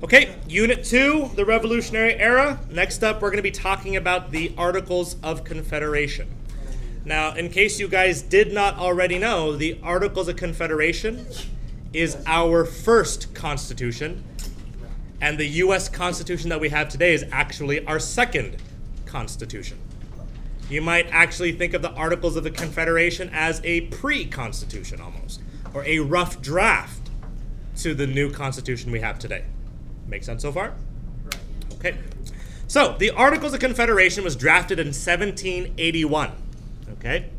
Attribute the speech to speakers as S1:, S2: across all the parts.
S1: Okay, Unit 2, the Revolutionary Era. Next up, we're going to be talking about the Articles of Confederation. Now, in case you guys did not already know, the Articles of Confederation is our first Constitution, and the U.S. Constitution that we have today is actually our second Constitution. You might actually think of the Articles of the Confederation as a pre-Constitution almost, or a rough draft to the new Constitution we have today. Make sense so far? Okay. So, the Articles of Confederation was drafted in 1781. Okay?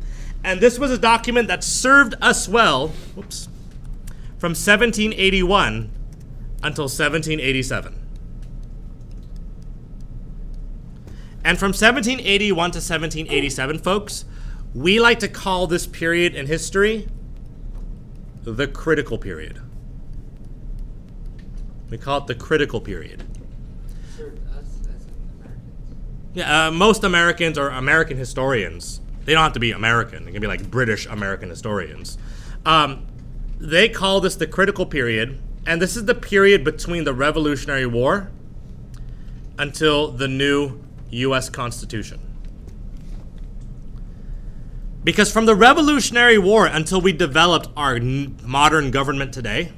S1: And this was a document that served us well, from 1781 until 1787. And from 1781 to 1787, folks, we like to call this period in history the critical period. We call it the critical period.
S2: Served us as Americans.
S1: Yeah, most Americans or American historians, they don't have to be American. They can be like British American historians. They call this the critical period, and this is the period between the Revolutionary War until the new U.S. Constitution. Because from the Revolutionary War until we developed our modern government today,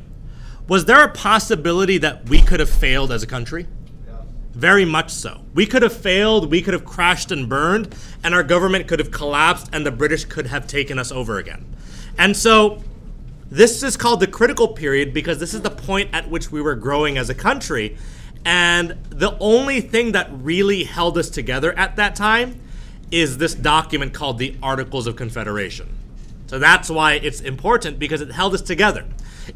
S1: was there a possibility that we could have failed as a country?
S2: Yeah.
S1: Very much so. We could have failed, we could have crashed and burned, and our government could have collapsed, and the British could have taken us over again. And so this is called the critical period because this is the point at which we were growing as a country. And the only thing that really held us together at that time is this document called the Articles of Confederation. So that's why it's important, because it held us together.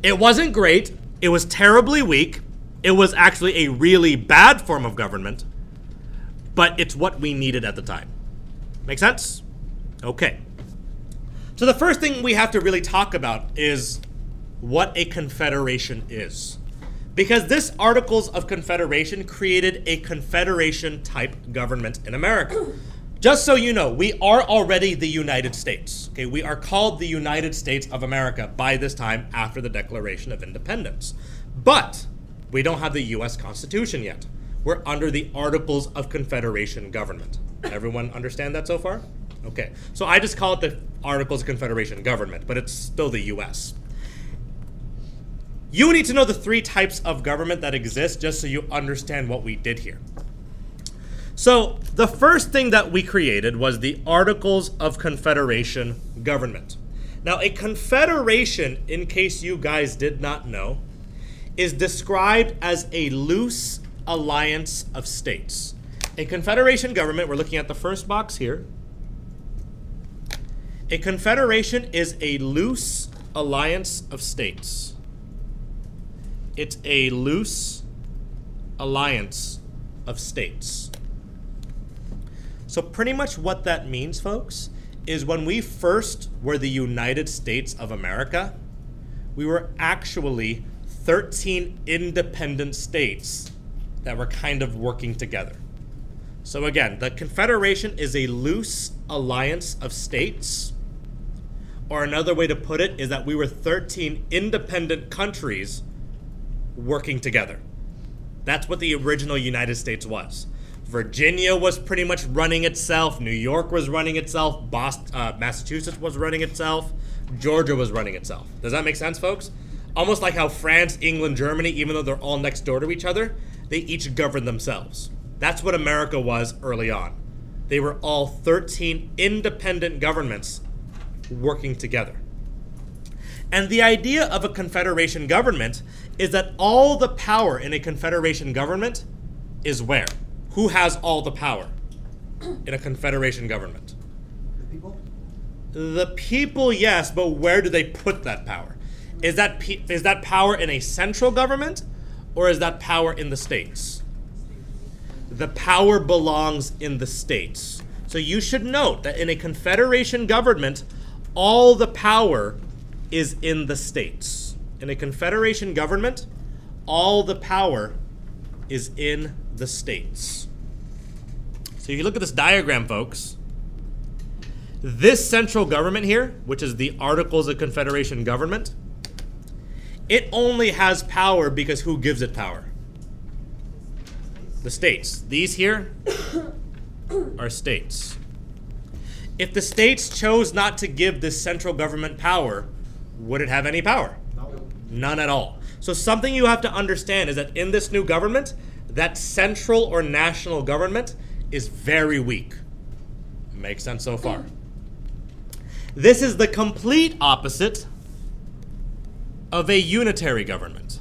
S1: It wasn't great. It was terribly weak. It was actually a really bad form of government, but it's what we needed at the time. Make sense? Okay. So the first thing we have to really talk about is what a confederation is. Because this Articles of Confederation created a confederation-type government in America. Just so you know, we are already the United States. Okay, we are called the United States of America by this time after the Declaration of Independence. But we don't have the U.S. Constitution yet. We're under the Articles of Confederation government. Everyone understand that so far? Okay, so I just call it the Articles of Confederation government, but it's still the U.S. You need to know the three types of government that exist just so you understand what we did here. So the first thing that we created was the Articles of Confederation government. Now, a confederation, in case you guys did not know, is described as a loose alliance of states. A confederation government, we're looking at the first box here. A confederation is a loose alliance of states. It's a loose alliance of states. So pretty much what that means, folks, is when we first were the United States of America, we were actually 13 independent states that were kind of working together. So again, the Confederation is a loose alliance of states, or another way to put it is that we were 13 independent countries working together. That's what the original United States was. Virginia was pretty much running itself. New York was running itself. Massachusetts was running itself. Georgia was running itself. Does that make sense, folks? Almost like how France, England, Germany, even though they're all next door to each other, they each govern themselves. That's what America was early on. They were all 13 independent governments working together. And the idea of a confederation government is that all the power in a confederation government is where? Who has all the power in a confederation government?
S2: The people?
S1: The people, yes, but where do they put that power? Is that power in a central government, or is that power in the states? The power belongs in the states. So you should note that in a confederation government, all the power is in the states. In a confederation government, all the power is in the states. So if you look at this diagram, folks, this central government here, which is the Articles of Confederation government, it only has power because who gives it power? The states. These here are states. If the states chose not to give this central government power, would it have any power?
S2: No.
S1: None at all. So something you have to understand is that in this new government, that central or national government is very weak. Makes sense so far? This is the complete opposite of a unitary government.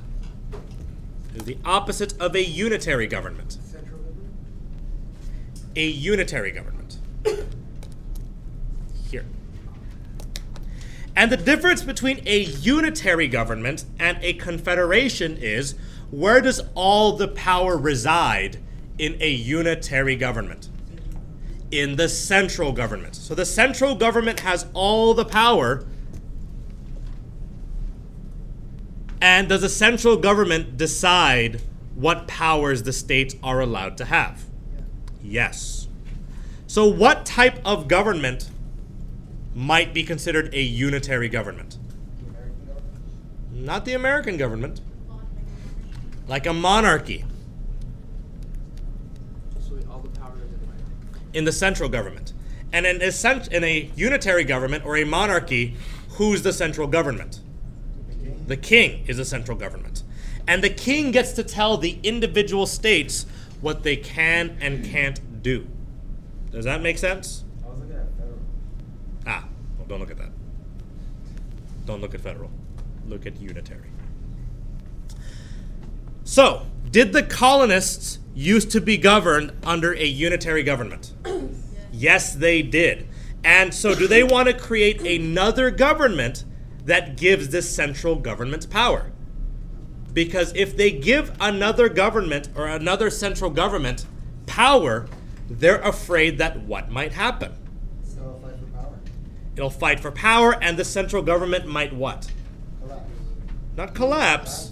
S1: It is the opposite of a unitary government.
S2: Central government?
S1: A unitary government. Here. And the difference between a unitary government and a confederation is, where does all the power reside in a unitary government? In the central government. So the central government has all the power. And does the central government decide what powers the states are allowed to have? Yes. So what type of government might be considered a unitary government?
S2: The American government?
S1: Not the American government. Like a monarchy.
S2: So all the power is
S1: In the central government. And in a unitary government or a monarchy, who's the central government? The king is the central government. And the king gets to tell the individual states what they can and can't do. Does that make sense?
S2: I was looking at federal.
S1: Well, don't look at that. Don't look at federal. Look at unitary. So, did the colonists used to be governed under a unitary government? Yes, they did. And so do they want to create another government that gives this central government power? Because if they give another government or another central government power, they're afraid that what might happen?
S2: So I'll fight for power.
S1: It'll fight for power, and the central government might what?
S2: Collapse.
S1: Not collapse.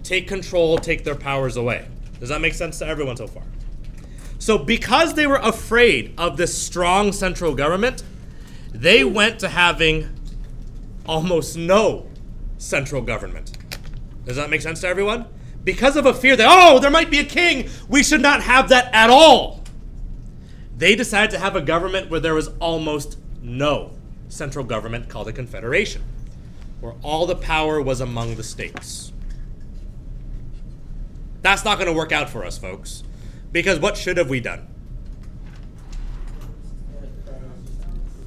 S1: Take control, take their powers away. Does that make sense to everyone so far? So because they were afraid of this strong central government, they went to having almost no central government. Does that make sense to everyone? Because of a fear that, there might be a king, we should not have that at all. They decided to have a government where there was almost no central government, called a confederation, where all the power was among the states. That's not going to work out for us, folks. Because what should have we done?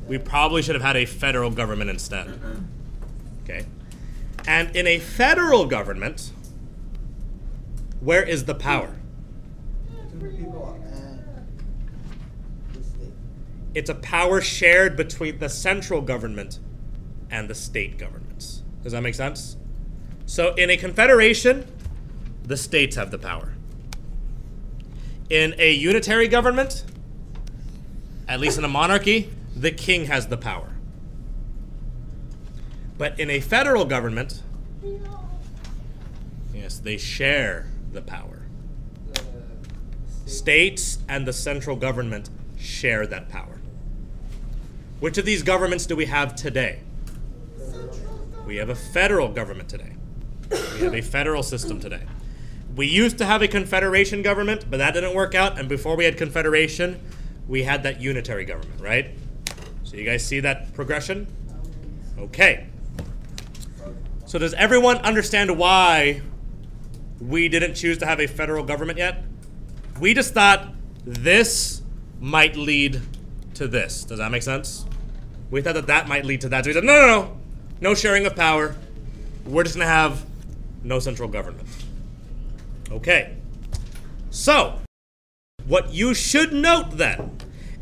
S1: We probably should have had a federal government instead. Okay? And in a federal government, where is the power?
S2: To the people and the state.
S1: It's a power shared between the central government and the state governments. Does that make sense? So in a confederation, the states have the power. In a unitary government, at least in a monarchy, the king has the power. But in a federal government, yes, they share the power.
S2: The
S1: States and the central government share that power. Which of these governments do we have today? We have a federal government today. We have a federal system today. We used to have a confederation government, but that didn't work out. And before we had confederation, we had that unitary government, right? So you guys see that progression? Okay. So does everyone understand why we didn't choose to have a federal government yet? We just thought this might lead to this. Does that make sense? We thought that that might lead to that. So we said, no. No sharing of power. We're just going to have no central government. Okay. So, what you should note then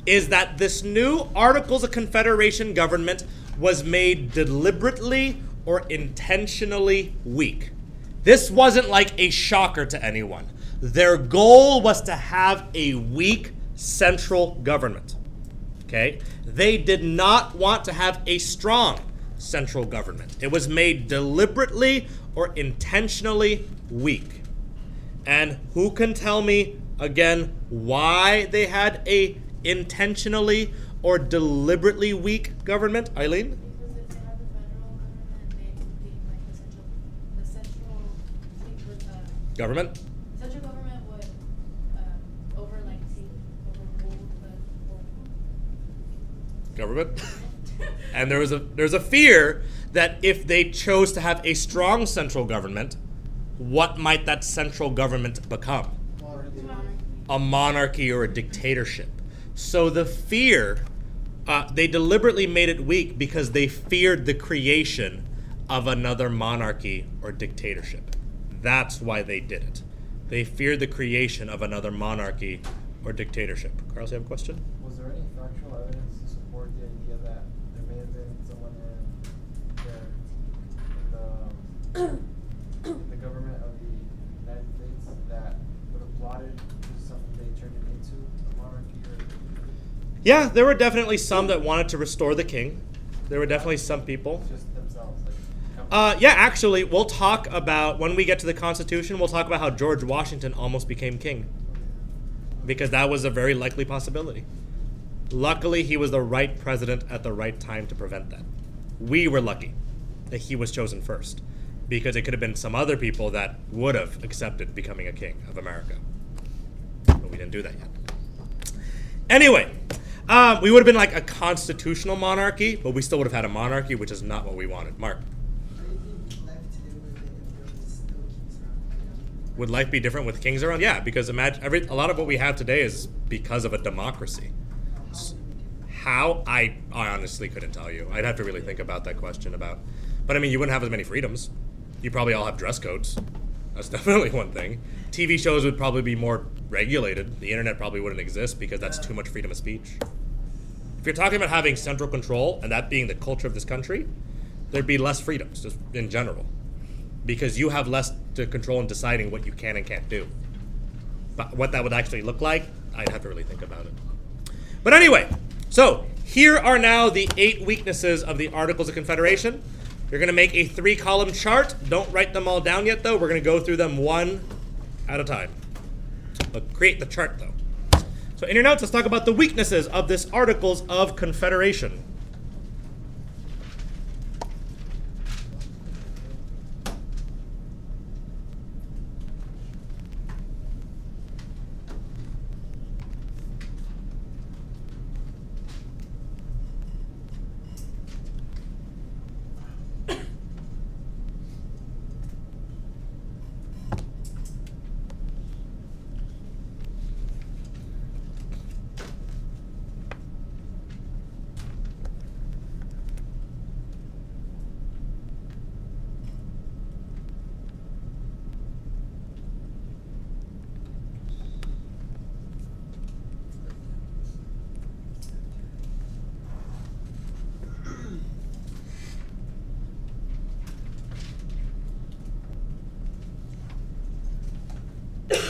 S1: is that this new Articles of Confederation government was made deliberately or intentionally weak. This wasn't like a shocker to anyone. Their goal was to have a weak central government. Okay? They did not want to have a strong central government. It was made deliberately or intentionally weak. And who can tell me, again, why they had a intentionally or deliberately weak government? Eileen?
S3: Because if they had the federal government, they would be like the central
S1: Government?
S3: central government would
S1: government. And there's a fear that if they chose to have a strong central government, what might that central government become? A monarchy or a dictatorship. So the fear, they deliberately made it weak because they feared the creation of another monarchy or dictatorship. That's why they did it. They feared the creation of another monarchy or dictatorship. Carlos, you have a question?
S2: Was there any factual evidence to support the idea that there may have been someone in the government of the United States that would have plotted to someday turn it into a monarchy or a dictatorship?
S1: Yeah, there were definitely some that wanted to restore the king. There were definitely some people.
S2: Just themselves, like.
S1: Yeah, actually, we'll talk about, when we get to the Constitution, we'll talk about how George Washington almost became king. Because that was a very likely possibility. Luckily, he was the right president at the right time to prevent that. We were lucky that he was chosen first. Because it could have been some other people that would have accepted becoming a king of America. But we didn't do that yet. Anyway, we would have been like a constitutional monarchy, but we still would have had a monarchy, which is not what we wanted. Mark? Would life be different with kings around? Yeah, because imagine a lot of what we have today is because of a democracy. How? I honestly couldn't tell you. I'd have to really think about that question but I mean, you wouldn't have as many freedoms. You probably all have dress codes. That's definitely one thing. TV shows would probably be more regulated. The internet probably wouldn't exist because that's too much freedom of speech. If you're talking about having central control and that being the culture of this country, there'd be less freedoms just in general. Because you have less to control in deciding what you can and can't do. But what that would actually look like, I'd have to really think about it. But anyway, so here are now the 8 weaknesses of the Articles of Confederation. You're going to make a 3-column chart. Don't write them all down yet, though. We're going to go through them one at a time. But create the chart, though. So in your notes, let's talk about the weaknesses of this Articles of Confederation.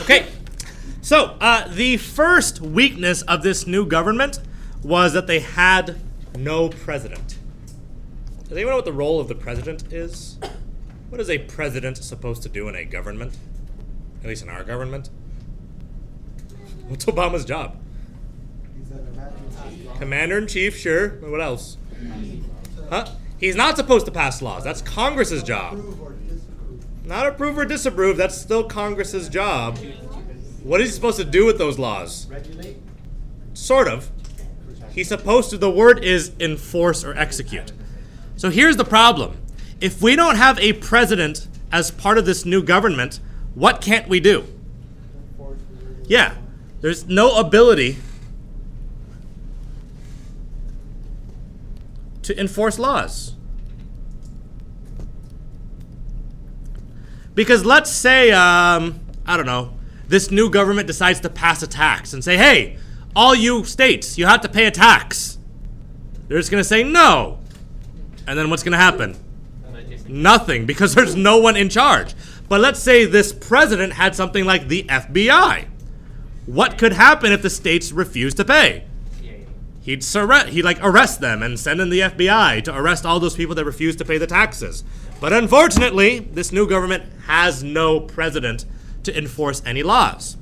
S1: Okay, so the first weakness of this new government was that they had no president. Does anyone know what the role of the president is? What is a president supposed to do in a government? At least in our government? What's Obama's job?
S2: He's a commander-in-chief.
S1: Commander-in-chief, sure. What else? Huh? He's not supposed to pass laws. That's Congress's job.
S2: Approve or disapprove.
S1: Not approve or disapprove. That's still Congress's job. What is he supposed to do with those laws?
S2: Regulate.
S1: Sort of. He's supposed to, the word is enforce or execute. So here's the problem. If we don't have a president as part of this new government, what can't we do? Yeah, there's no ability to enforce laws. Because let's say, I don't know, this new government decides to pass a tax and say, hey, all you states, you have to pay a tax. They're just going to say no. And then what's going to happen? Nothing, because there's no one in charge. But let's say this president had something like the FBI. What could happen if the states refused to pay? He'd arrest them and send in the FBI to arrest all those people that refuse to pay the taxes. But unfortunately, this new government has no president to enforce any laws.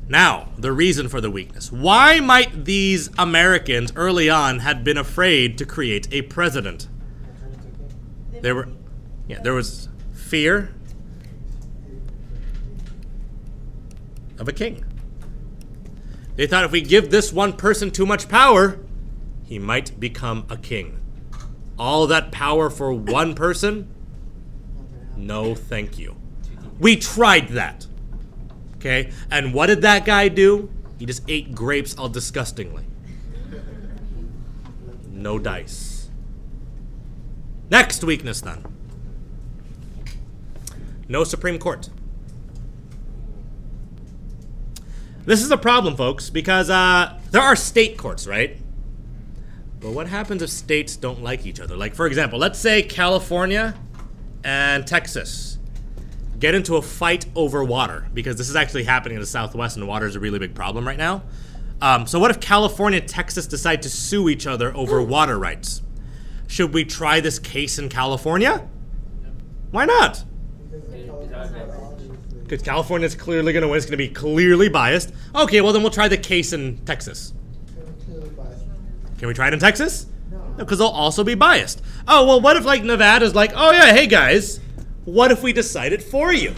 S1: Now, the reason for the weakness. Why might these Americans early on had been afraid to create a president? There was fear of a king. They thought if we give this one person too much power, he might become a king. All that power for one person? No, thank you. We tried that. Okay? And what did that guy do? He just ate grapes all disgustingly. No dice. Next weakness, then. No Supreme Court. This is a problem, folks, because there are state courts, right? But what happens if states don't like each other? Like, for example, let's say California and Texas get into a fight over water, because this is actually happening in the Southwest, and water is a really big problem right now. So what if California and Texas decide to sue each other over water rights? Should we try this case in California? Why not? Because California is clearly going to win. It's going to be clearly biased. Okay, well then we'll try the case in Texas. Can we try it in Texas? No, because they'll also be biased. Oh, well, what if like Nevada's like, oh yeah, hey guys, what if we decide it for you?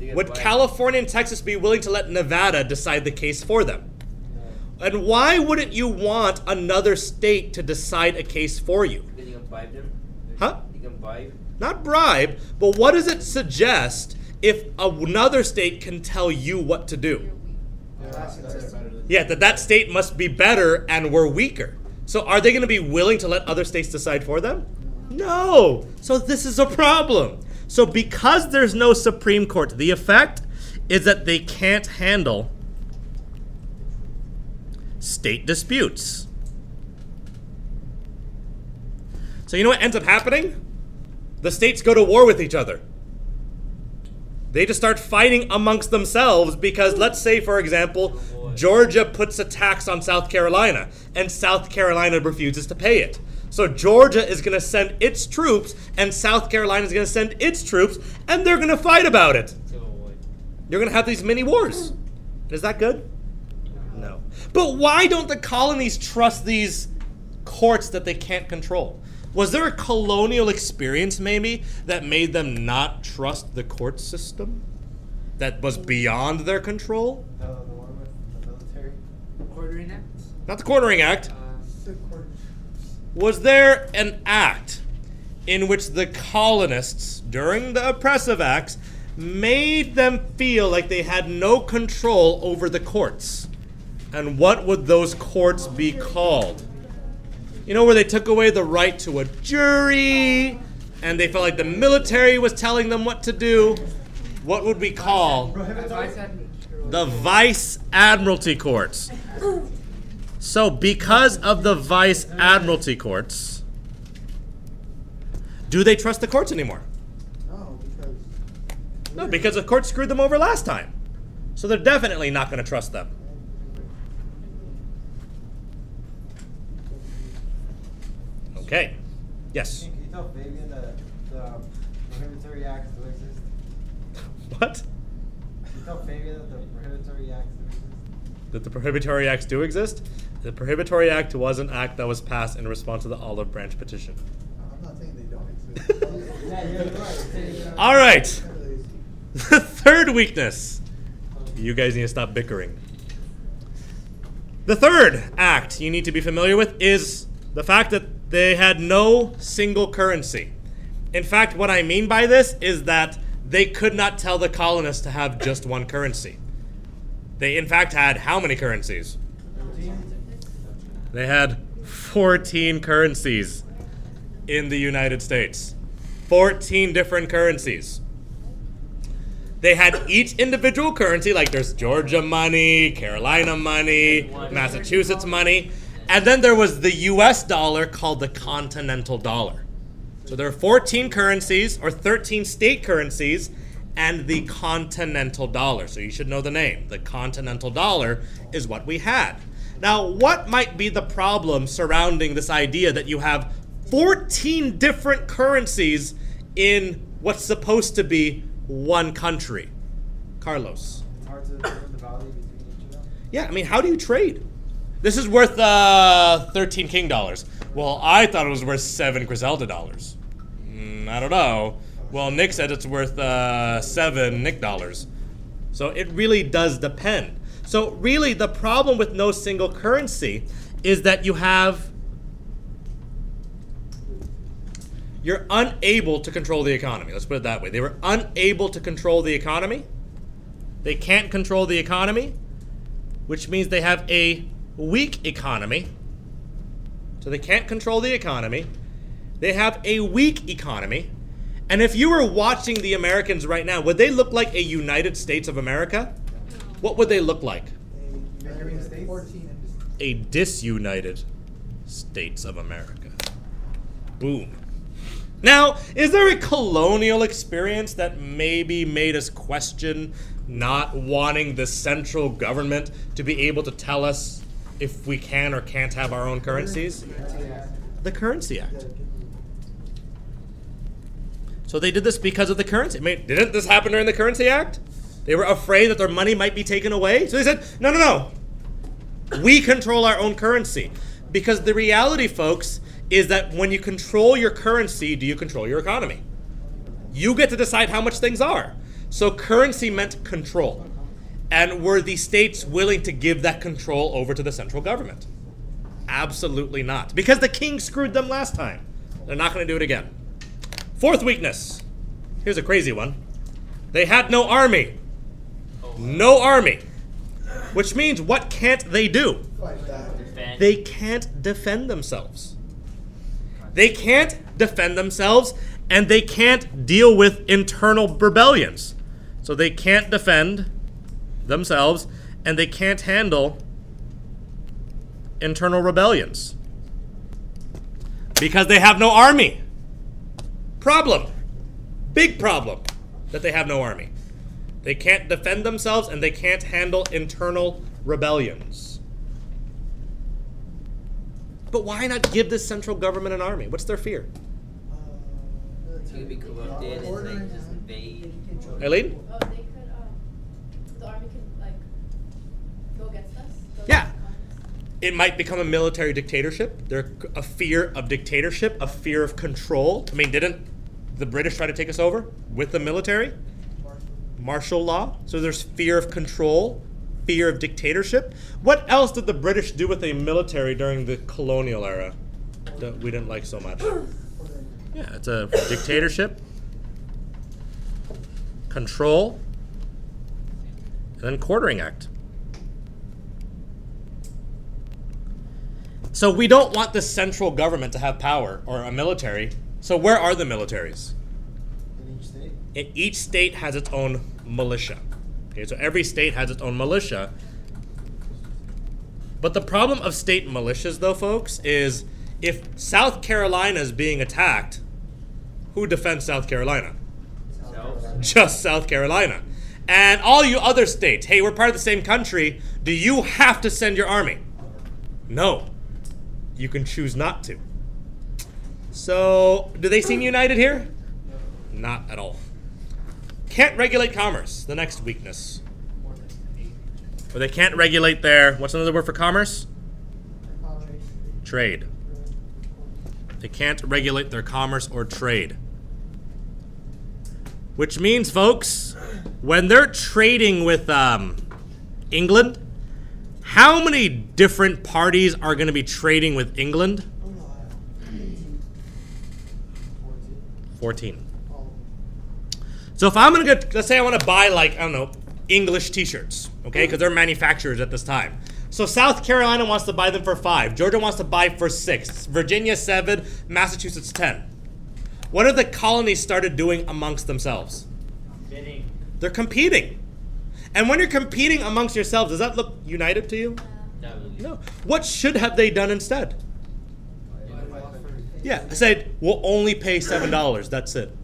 S1: Would California and Texas be willing to let Nevada decide the case for them? And why wouldn't you want another state to decide a case for you?
S4: Then you can bribe them?
S1: Huh?
S4: You can bribe?
S1: Not bribe, but what does it suggest if another state can tell you what to do? Yeah, that state must be better and we're weaker. So are they going to be willing to let other states decide for them? No. So this is a problem. So because there's no Supreme Court, the effect is that they can't handle state disputes. So you know what ends up happening? The states go to war with each other. They just start fighting amongst themselves because, let's say, for example, Georgia puts a tax on South Carolina and South Carolina refuses to pay it. So Georgia is going to send its troops and South Carolina is going to send its troops and they're going to fight about it. You're going to have these mini wars. Is that good? No. But why don't the colonies trust these courts that they can't control? Was there a colonial experience maybe that made them not trust the court system? That was beyond their control?
S2: The one with the military.
S4: Quartering Act?
S1: Not the Quartering Act. Was there an act in which the colonists, during the oppressive acts, made them feel like they had no control over the courts? And what would those courts be called? You know, where they took away the right to a jury, and they felt like the military was telling them what to do. What would we call the Vice Admiralty Courts? So because of the Vice Admiralty Courts, do they trust the courts anymore? No, because the court screwed them over last time. So they're definitely not going to trust them. Okay. Yes.
S2: Can you tell Fabian that the Prohibitory Acts do exist?
S1: What?
S2: Can you tell Fabian that the Prohibitory Acts do exist?
S1: That the Prohibitory Acts do exist? The Prohibitory Act was an act that was passed in response to the Olive Branch petition.
S5: I'm not saying they don't exist.
S2: Yeah, you're right.
S1: All right. The third weakness. You guys need to stop bickering. The third act you need to be familiar with is the fact that they had no single currency. In fact, what I mean by this is that they could not tell the colonists to have just one currency. They, in fact, had how many currencies? They had 14 currencies in the United States. 14 different currencies. They had each individual currency, like there's Georgia money, Carolina money, Massachusetts money, and then there was the US dollar called the Continental Dollar. So there are 14 currencies, or 13 state currencies, and the Continental Dollar. So you should know the name. The Continental Dollar is what we had. Now, what might be the problem surrounding this idea that you have 14 different currencies in what's supposed to be one country? Carlos.
S2: It's hard to determine the value between each of them.
S1: Yeah, I mean, how do you trade? This is worth 13 King dollars. Well, I thought it was worth 7 Griselda dollars. I don't know. Well, Nick said it's worth 7 Nick dollars. So it really does depend. So really, the problem with no single currency is that you have You're unable to control the economy. Let's put it that way. They were unable to control the economy. They can't control the economy, which means they have a weak economy. So they can't control the economy. They have a weak economy. And if you were watching the Americans right now, would they look like a United States of America? What would they look like? A disunited States of America. Boom. Now, is there a colonial experience that maybe made us question not wanting the central government to be able to tell us if we can or can't have our own currencies? The Currency Act. So they did this because of the currency. I mean, didn't this happen during the Currency Act? They were afraid that their money might be taken away. So they said, no, no, no. We control our own currency. Because the reality, folks, is that when you control your currency, do you control your economy? You get to decide how much things are. So currency meant control. And were the states willing to give that control over to the central government? Absolutely not. Because the king screwed them last time. They're not going to do it again. Fourth weakness. Here's a crazy one. They had no army. No army. Which means what can't they do? They can't defend themselves. They can't defend themselves, and they can't deal with internal rebellions. So they can't defend themselves, and they can't handle internal rebellions. Because they have no army. Problem. Big problem that they have no army. They can't defend themselves, and they can't handle internal rebellions. But why not give this central government an army? What's their fear?
S4: It's gonna be corrupted and like just invade.
S1: Eileen?
S3: Oh, they could, the army could, like, go against us? Go
S1: Yeah.
S3: against Congress?
S1: It might become a military dictatorship. There's a fear of dictatorship, a fear of control. I mean, didn't the British try to take us over with the military? Martial law. So there's fear of control, fear of dictatorship. What else did the British do with a military during the colonial era that we didn't like so much? Yeah, it's a dictatorship, control, and then quartering act. So we don't want the central government to have power or a military. So where are the militaries?
S5: In each state?
S1: And each state has its own militia. Okay, so every state has its own militia. But the problem of state militias, though, folks, is if South Carolina is being attacked, who defends South Carolina? Just South Carolina. And all you other states, hey, we're part of the same country. Do you have to send your army? No. You can choose not to. So, do they seem united here? Not at all. Can't regulate commerce, the next weakness. Or they can't regulate their, what's another word for commerce? Trade. They can't regulate their commerce or trade. Which means, folks, when they're trading with England, how many different parties are going to be trading with England? 14. So if I'm going to get, let's say I want to buy, like, I don't know, English t-shirts, okay, because they're manufacturers at this time. So South Carolina wants to buy them for 5. Georgia wants to buy for 6. Virginia 7. Massachusetts 10. What have the colonies started doing amongst themselves?
S4: Bidding.
S1: They're competing. And when you're competing amongst yourselves, does that look united to you? No. What should have they done instead? Yeah, I said, we'll only pay $7. That's it.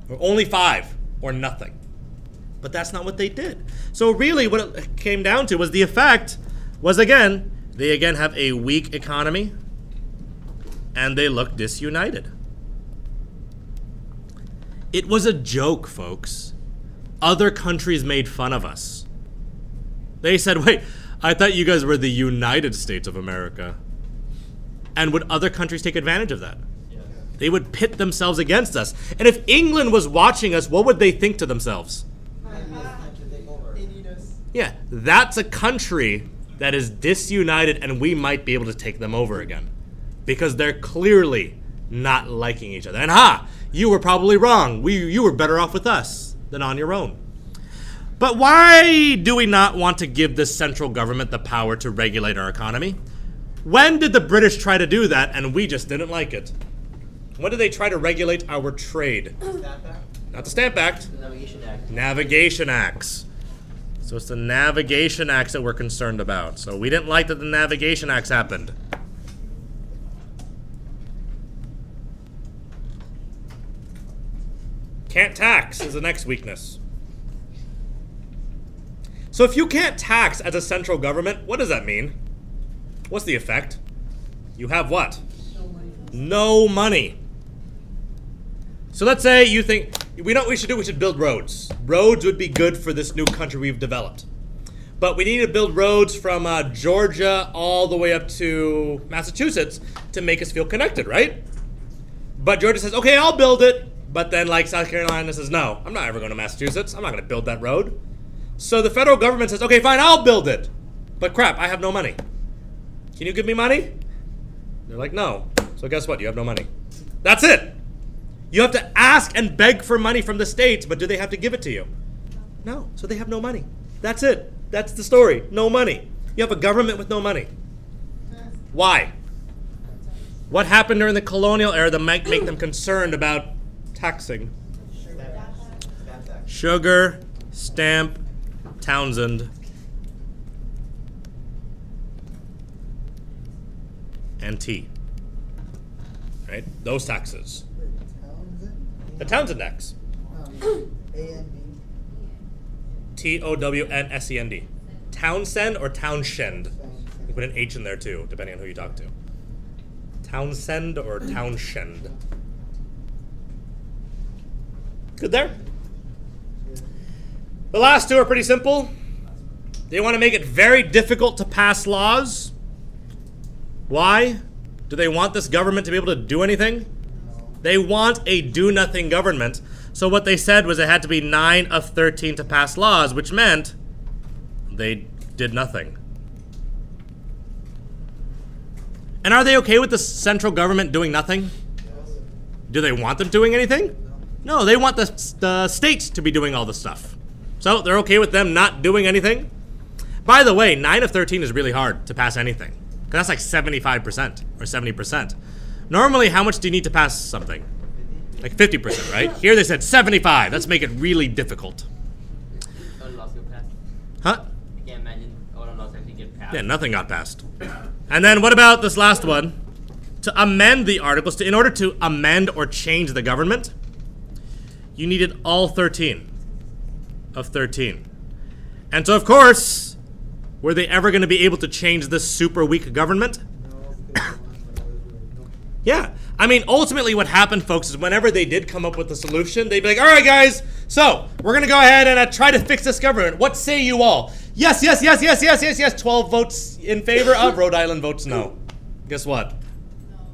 S1: Or only 5 or nothing. But that's not what they did. So really what it came down to was the effect was, again, they again have a weak economy and they look disunited. It was a joke, folks. Other countries made fun of us. They said, wait, I thought you guys were the United States of America. And would other countries take advantage of that?
S4: Yes.
S1: They would pit themselves against us. And if England was watching us, what would they think to themselves? Yeah, that's a country that is disunited and we might be able to take them over again. Because they're clearly not liking each other. And you were probably wrong. You were better off with us than on your own. But why do we not want to give the central government the power to regulate our economy? When did the British try to do that and we just didn't like it? When did they try to regulate our trade?
S2: Stamp Act?
S1: Not the Stamp Act.
S4: The Navigation Act.
S1: Navigation Acts. So it's the Navigation Acts that we're concerned about. So we didn't like that the Navigation Acts happened. Can't tax is the next weakness. So if you can't tax as a central government, what does that mean? What's the effect? You have what? No money. So let's say you think, we should build roads. Roads would be good for this new country we've developed. But we need to build roads from Georgia all the way up to Massachusetts to make us feel connected, right? But Georgia says, okay, I'll build it. But then like South Carolina says, no, I'm not ever going to Massachusetts. I'm not going to build that road. So the federal government says, okay, fine, I'll build it. But crap, I have no money. Can you give me money? They're like, no. So guess what? You have no money. That's it. You have to ask and beg for money from the states, but do they have to give it to you? No. So they have no money. That's it. That's the story. No money. You have a government with no money. Why? What happened during the colonial era that might make them concerned about taxing? Sugar, Stamp, Townsend, and tea. Right? Those taxes. The Townsend Acts.
S5: A-N-D.
S1: T-O-W-N-S-E-N-D. Townsend or Townshend. You put an H in there too, depending on who you talk to. Townsend or Townshend. Good there? The last two are pretty simple. They want to make it very difficult to pass laws. Why? Do they want this government to be able to do anything? They want a do-nothing government. So what they said was it had to be 9 of 13 to pass laws, which meant they did nothing. And are they okay with the central government doing nothing? Do they want them doing anything? No, they want the states to be doing all the stuff. So they're okay with them not doing anything. By the way, 9 of 13 is really hard to pass anything. Because that's like 75% or 70%. Normally, how much do you need to pass something? Like 50%, right? Here they said 75. Let's make it really difficult.
S4: All the laws get passed.
S1: Huh?
S4: I can't imagine all the laws actually get passed.
S1: Yeah, nothing got passed. And then what about this last one? To amend the articles, in order to amend or change the government, you needed all 13 of 13. And so, of course, were they ever going to be able to change this super weak government? Yeah. I mean, ultimately what happened, folks, is whenever they did come up with a solution, they'd be like, all right, guys, so we're going to go ahead and try to fix this government. What say you all? Yes, yes, yes, yes, yes, yes, yes. 12 votes in favor of, Rhode Island votes no. Guess what?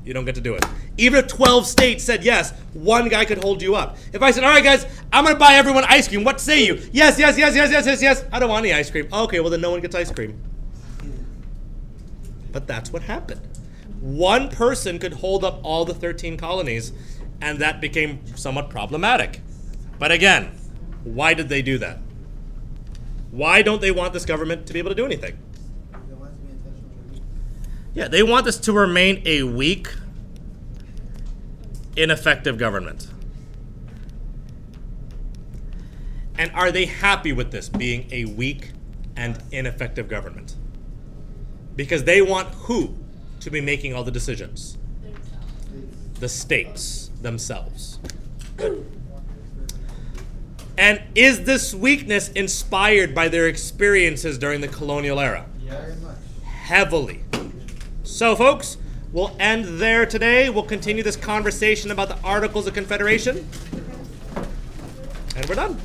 S1: You don't get to do it. Even if 12 states said yes, one guy could hold you up. If I said, all right, guys, I'm going to buy everyone ice cream. What say you? Yes, yes, yes, yes, yes, yes, yes. I don't want any ice cream. Okay, well, then no one gets ice cream. But that's what happened. One person could hold up all the 13 colonies, and that became somewhat problematic. But again, why did they do that? Why don't they want this government to be able to do anything? Yeah, they want this to remain a weak, ineffective government. And are they happy with this being a weak and ineffective government? Because they want who to be making all the decisions? The states themselves. Good. And is this weakness inspired by their experiences during the colonial era?
S2: Yes.
S1: Heavily. So, folks, we'll end there today. We'll continue this conversation about the Articles of Confederation. And we're done.